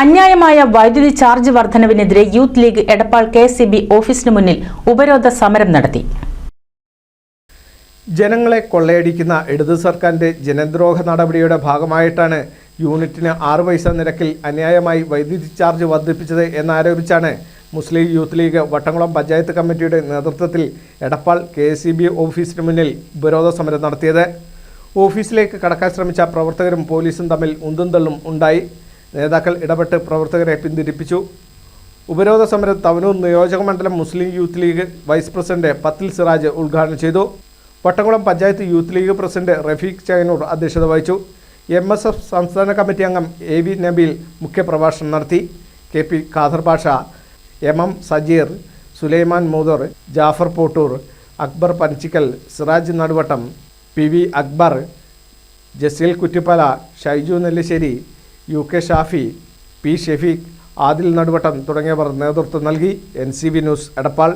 അന്യായമായ വൈദ്യുതി ചാർജ് വർധനവിനെതിരെ യൂത്ത് ലീഗ് എടപ്പാൾ KSEB ഓഫീസിന് മുന്നിൽ ഉപരോധ സമരം നടത്തി. ജനങ്ങളെ കൊള്ളയടിക്കുന്ന ഇടതു സർക്കാരിന്റെ ജനദ്രോഹ നടപടിയുടെ ഭാഗമായിട്ടാണ് യൂണിറ്റിന് 6 പൈസ നിരക്കിൽ അന്യായമായി വൈദ്യുതി ചാർജ് വർദ്ധിപ്പിച്ചത് എന്നാരോപിച്ചാണ് മുസ്ലിം യൂത്ത് ലീഗ് വട്ടംകുളം പഞ്ചായത്ത് കമ്മിറ്റിയുടെ നേതൃത്വത്തിൽ എടപ്പാൾ KSEB ഓഫീസിന് മുന്നിൽ ഉപരോധ സമരം നടത്തിയത്. ഓഫീസിലേക്ക് കടക്കാൻ ശ്രമിച്ച പ്രവർത്തകരും പോലീസും തമ്മിൽ ഉന്തും തള്ളും ഉണ്ടായി. നേതാക്കൾ ഇടപെട്ട് പ്രവർത്തകരെ പിന്തിരിപ്പിച്ചു. ഉപരോധ സമരം തവനൂർ നിയോജകമണ്ഡലം Muslim youth league vice president പത്തിൽ സിറാജ് ഉദ്ഘാടനം ചെയ്തു. Vattamkulam panchayat youth league president Rafeeq Chainur അധ്യക്ഷത വഹിച്ചു. MSF സംസ്ഥാന കമ്മിറ്റി അംഗം AV നബീൽ മുഖ്യപ്രഭാഷണം നടത്തി. KP Khader Pasha, MM Sajeer, Sulaiman മൂദർ, Jafar Pottur, Akbar Panachickal, Siraj Naduvattom, PV Akbar, Jaseel കുറ്റിപ്പല, Shaiju Nellissery, UK Shafi, P Shefeeq, Adil Naduvattom തുടങ്ങിയവർ നേതൃത്വം നൽകി. NCV news Edappal.